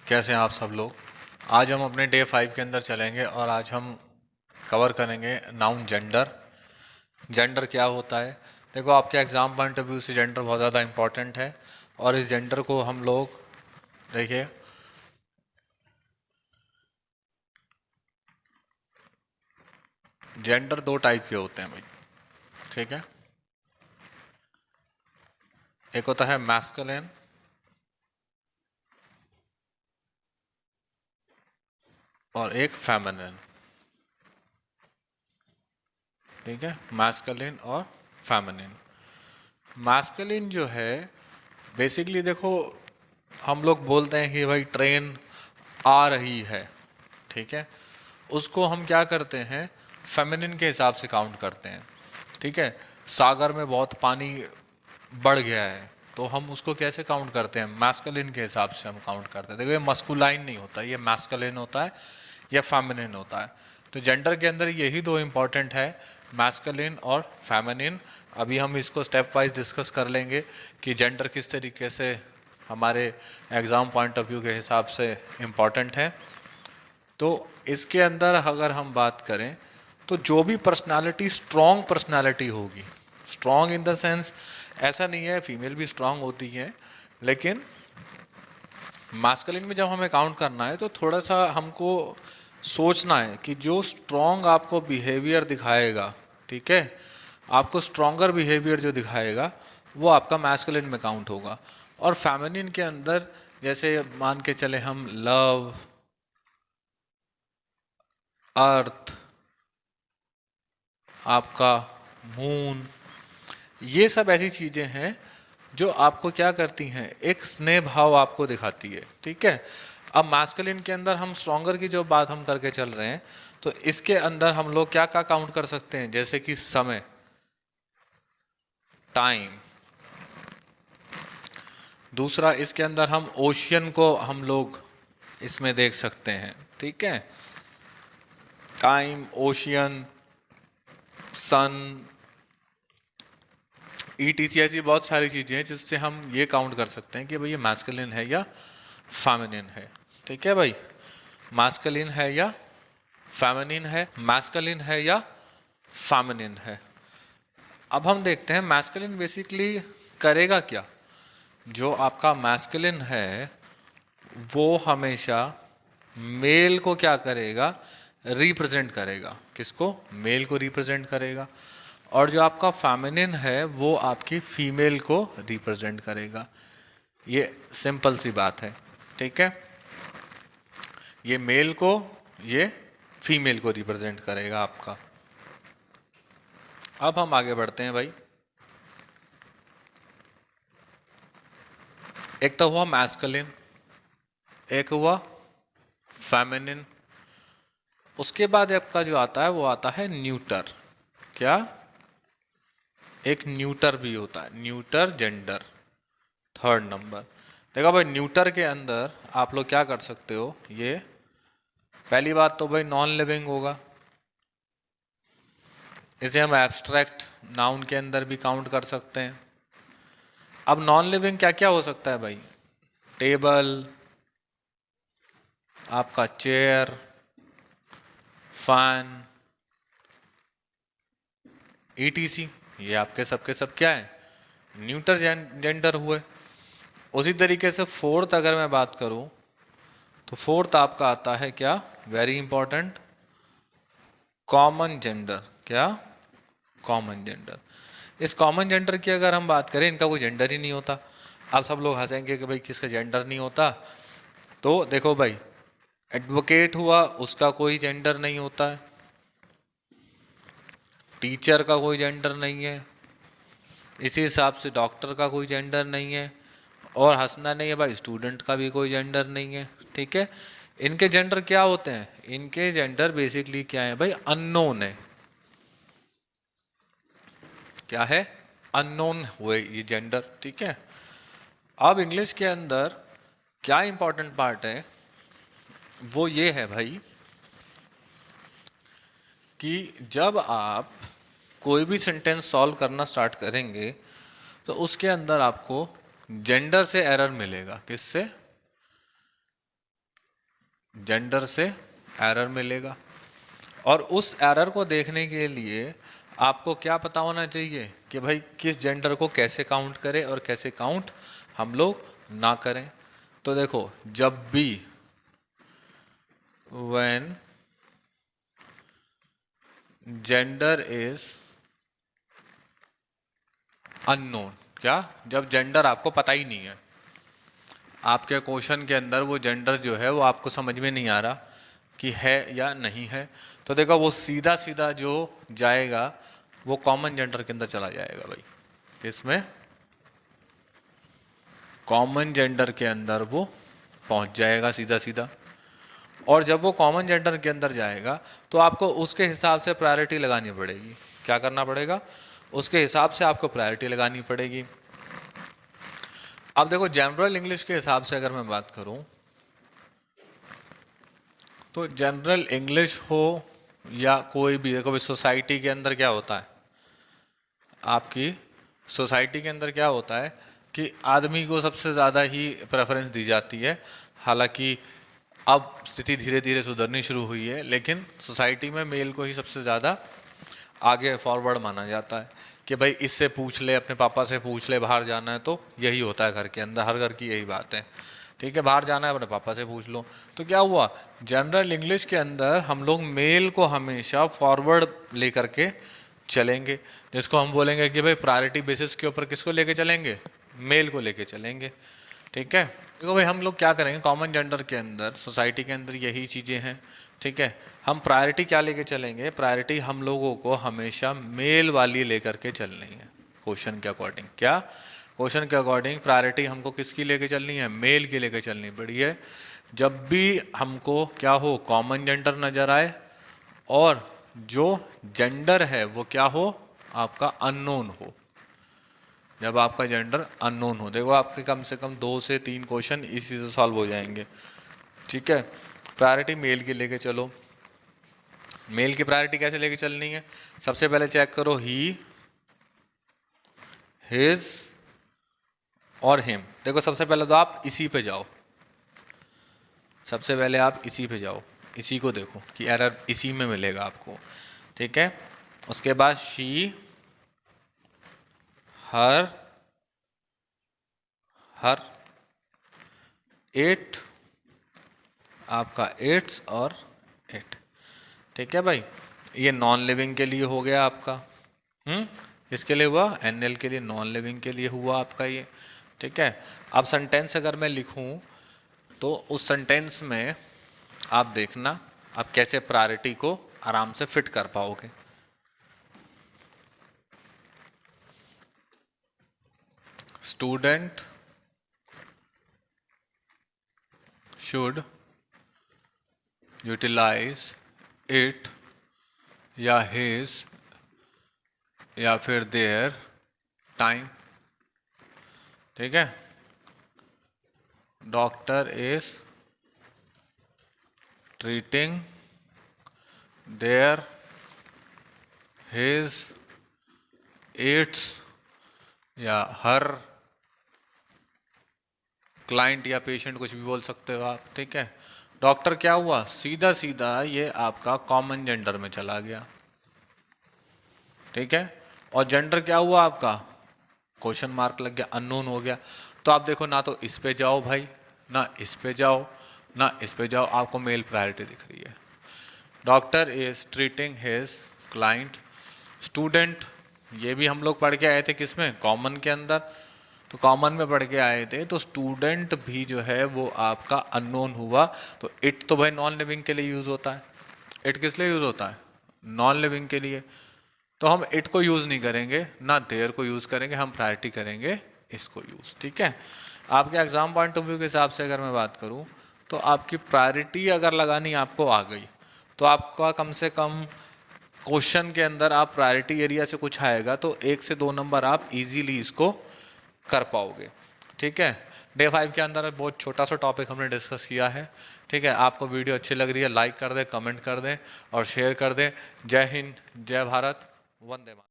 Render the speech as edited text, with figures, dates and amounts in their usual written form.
कैसे हैं आप सब लोग। आज हम अपने डे 5 के अंदर चलेंगे और आज हम कवर करेंगे नाउन जेंडर। जेंडर क्या होता है? देखो, आपके एग्ज़ाम पॉइंट ऑफ व्यू से जेंडर बहुत ज़्यादा इम्पॉर्टेंट है और इस जेंडर को हम लोग देखिए जेंडर दो टाइप के होते हैं भाई, ठीक है। एक होता है मैस्कुलिन और एक फेमिनिन, ठीक है। मैस्कुलिन और फेमिनिन। मैस्कुलिन जो है बेसिकली देखो, हम लोग बोलते हैं कि भाई ट्रेन आ रही है, ठीक है। उसको हम क्या करते हैं, फेमिनिन के हिसाब से काउंट करते हैं, ठीक है। सागर में बहुत पानी बढ़ गया है तो हम उसको कैसे काउंट करते हैं, मैस्कुलिन के हिसाब से हम काउंट करते हैं। देखो, ये मस्कुलाइन नहीं होता, ये मैस्कुलिन होता है या फेमिनिन होता है। तो जेंडर के अंदर यही दो इम्पॉर्टेंट है, मैस्कुलिन और फेमिनिन। अभी हम इसको स्टेप वाइज डिस्कस कर लेंगे कि जेंडर किस तरीके से हमारे एग्ज़ाम पॉइंट ऑफ व्यू के हिसाब से इम्पॉर्टेंट है। तो इसके अंदर अगर हम बात करें तो जो भी पर्सनालिटी स्ट्रॉन्ग पर्सनालिटी होगी, स्ट्रॉन्ग इन द सेंस ऐसा नहीं है फीमेल भी स्ट्रॉन्ग होती है, लेकिन मास्कुलिन में जब हमें काउंट करना है तो थोड़ा सा हमको सोचना है कि जो स्ट्रॉन्ग आपको बिहेवियर दिखाएगा, ठीक है, आपको स्ट्रॉन्गर बिहेवियर जो दिखाएगा वो आपका मैस्कुलिन में काउंट होगा। और फेमिनिन के अंदर जैसे मान के चले हम लव, अर्थ, आपका मून, ये सब ऐसी चीज़ें हैं जो आपको क्या करती हैं, एक स्नेह भाव आपको दिखाती है, ठीक है। अब मास्कुलिन के अंदर हम स्ट्रॉन्गर की जो बात हम करके चल रहे हैं तो इसके अंदर हम लोग क्या क्या काउंट कर सकते हैं, जैसे कि समय, टाइम। दूसरा, इसके अंदर हम ओशियन को हम लोग इसमें देख सकते हैं, ठीक है। टाइम, ओशियन, सन, ईटीसी, ऐसी बहुत सारी चीज़ें हैं जिससे हम ये काउंट कर सकते हैं कि भाई ये मैस्कुलिन है या फेमिनिन है, ठीक है भाई। मैस्कुलिन है या फेमिनिन है, मैस्कुलिन है या फेमिनिन है। अब हम देखते हैं मैस्कुलिन बेसिकली करेगा क्या। जो आपका मैस्कुलिन है वो हमेशा मेल को क्या करेगा, रिप्रेजेंट करेगा। किसको? मेल को रिप्रेजेंट करेगा। और जो आपका फेमिनिन है वो आपकी फीमेल को रिप्रेजेंट करेगा। ये सिंपल सी बात है, ठीक है। ये मेल को, ये फीमेल को रिप्रेजेंट करेगा आपका। अब हम आगे बढ़ते हैं भाई। एक तो हुआ मैस्कुलिन, एक हुआ फेमिनिन। उसके बाद आपका जो आता है वो आता है न्यूटर। क्या? एक न्यूटर भी होता है, न्यूटर जेंडर, थर्ड नंबर। देखो भाई, न्यूटर के अंदर आप लोग क्या कर सकते हो, ये पहली बात तो भाई नॉन लिविंग होगा। इसे हम एब्स्ट्रैक्ट नाउन के अंदर भी काउंट कर सकते हैं। अब नॉन लिविंग क्या क्या हो सकता है भाई? टेबल, आपका चेयर, फैन, ईटीसी, ये आपके सबके सब क्या है, न्यूटर जेंडर हुए। उसी तरीके से फोर्थ अगर मैं बात करूं तो फोर्थ आपका आता है क्या, वेरी इंपॉर्टेंट, कॉमन जेंडर। क्या? Common gender. इस कॉमन जेंडर की अगर हम बात करें, इनका कोई जेंडर ही नहीं होता। अब सब लोग हंसेंगे कि भाई किसका जेंडर नहीं होता। तो देखो भाई, एडवोकेट हुआ, उसका कोई जेंडर नहीं होता है। टीचर का कोई जेंडर नहीं है, इसी हिसाब से डॉक्टर का कोई जेंडर नहीं है, और हंसना नहीं है भाई, स्टूडेंट का भी कोई जेंडर नहीं है, ठीक है। इनके जेंडर क्या होते हैं? इनके जेंडर बेसिकली क्या है भाई, अननोन है। क्या है? अननोन हुए ये जेंडर, ठीक है। अब इंग्लिश के अंदर क्या इंपॉर्टेंट पार्ट है, वो ये है भाई कि जब आप कोई भी सेंटेंस सॉल्व करना स्टार्ट करेंगे तो उसके अंदर आपको जेंडर से एरर मिलेगा। किससे? जेंडर से एरर मिलेगा। और उस एरर को देखने के लिए आपको क्या पता होना चाहिए कि भाई किस जेंडर को कैसे काउंट करें और कैसे काउंट हम लोग ना करें। तो देखो, जब भी व्हेन जेंडर इज अननोन, क्या, जब जेंडर आपको पता ही नहीं है, आपके क्वेश्चन के अंदर वो जेंडर जो है वो आपको समझ में नहीं आ रहा कि है या नहीं है, तो देखो वो सीधा सीधा जो जाएगा वो कॉमन जेंडर के अंदर चला जाएगा भाई। इसमें कॉमन जेंडर के अंदर वो पहुंच जाएगा सीधा सीधा। और जब वो कॉमन जेंडर के अंदर जाएगा तो आपको उसके हिसाब से प्रायोरिटी लगानी पड़ेगी। क्या करना पड़ेगा? उसके हिसाब से आपको प्रायोरिटी लगानी पड़ेगी। अब देखो, जनरल इंग्लिश के हिसाब से अगर मैं बात करूं तो जनरल इंग्लिश हो या कोई भी, देखो सोसाइटी के अंदर क्या होता है, आपकी सोसाइटी के अंदर क्या होता है कि आदमी को सबसे ज़्यादा ही प्रेफरेंस दी जाती है। हालांकि अब स्थिति धीरे धीरे सुधरनी शुरू हुई है, लेकिन सोसाइटी में मेल को ही सबसे ज़्यादा आगे फॉरवर्ड माना जाता है कि भाई इससे पूछ ले, अपने पापा से पूछ ले, बाहर जाना है तो यही होता है घर के अंदर, हर घर की यही बात है, ठीक है, बाहर जाना है अपने पापा से पूछ लो। तो क्या हुआ, जनरल इंग्लिश के अंदर हम लोग मेल को हमेशा फॉरवर्ड लेकर के चलेंगे, जिसको हम बोलेंगे कि भाई प्रायोरिटी बेसिस के ऊपर किसको लेके चलेंगे, मेल को लेके चलेंगे, ठीक है। देखो भाई, हम लोग क्या करेंगे कॉमन जेंडर के अंदर, सोसाइटी के अंदर यही चीज़ें हैं, ठीक है। हम प्रायोरिटी क्या लेके चलेंगे, प्रायोरिटी हम लोगों को हमेशा मेल वाली लेकर के चलनी है क्वेश्चन के अकॉर्डिंग। क्या, क्वेश्चन के अकॉर्डिंग प्रायोरिटी हमको किसकी लेके चलनी है, मेल की लेके चलनी पड़ी है। जब भी हमको क्या हो, कॉमन जेंडर नज़र आए और जो जेंडर है वो क्या हो, आपका अननोन हो। जब आपका जेंडर अननोन हो, देखो आपके कम से कम 2 से 3 क्वेश्चन इसी से सॉल्व हो जाएंगे, ठीक है। प्रायोरिटी मेल की लेके चलो। मेल की प्रायोरिटी कैसे लेके चलनी है, सबसे पहले चेक करो ही, हिज और हिम। देखो सबसे पहले तो आप इसी पे जाओ, सबसे पहले आप इसी पे जाओ, इसी को देखो कि एरर इसी में मिलेगा आपको, ठीक है। उसके बाद शी, हर, हर, एट, आपका एट्स और एट, ठीक है भाई। ये नॉन लिविंग के लिए हो गया आपका, इसके लिए हुआ, एनएल के लिए, नॉन लिविंग के लिए हुआ आपका ये, ठीक है। अब सेंटेंस अगर मैं लिखूं तो उस सेंटेंस में आप देखना आप कैसे प्रायोरिटी को आराम से फिट कर पाओगे। स्टूडेंट शुड यूटिलाइज इट या हिज या फिर देयर टाइम, ठीक है। Doctor is treating their, his, its या हर क्लाइंट या पेशेंट, कुछ भी बोल सकते हो आप, ठीक है। डॉक्टर क्या हुआ, सीधा सीधा ये आपका कॉमन जेंडर में चला गया, ठीक है। और जेंडर क्या हुआ आपका, क्वेश्चन मार्क लग गया, अननोन हो गया। तो आप देखो, ना तो इस पे जाओ भाई, ना इस पे जाओ, ना इस पे जाओ, आपको मेल प्रायोरिटी दिख रही है। Doctor is treating his client. Student, ये भी हम लोग पढ़ के आए थे किसमें, कॉमन के अंदर, तो कॉमन में पढ़ के आए थे, तो स्टूडेंट भी जो है वो आपका अननोन हुआ। तो इट तो भाई नॉन लिविंग के लिए यूज़ होता है, इट किस लिए यूज़ होता है, नॉन लिविंग के लिए, तो हम इट को यूज़ नहीं करेंगे, ना देयर को यूज़ करेंगे, हम प्रायोरिटी करेंगे इसको यूज़, ठीक है। आपके एग्जाम पॉइंट ऑफ व्यू के हिसाब से अगर मैं बात करूं तो आपकी प्रायोरिटी अगर लगानी आपको आ गई तो आपका कम से कम क्वेश्चन के अंदर आप प्रायोरिटी एरिया से कुछ आएगा तो 1 से 2 नंबर आप इजीली इसको कर पाओगे, ठीक है। डे 5 के अंदर बहुत छोटा सा टॉपिक हमने डिस्कस किया है, ठीक है। आपको वीडियो अच्छी लग रही है, लाइक कर दें, कमेंट कर दें और शेयर कर दें। जय हिंद, जय भारत, वंदे मातरम।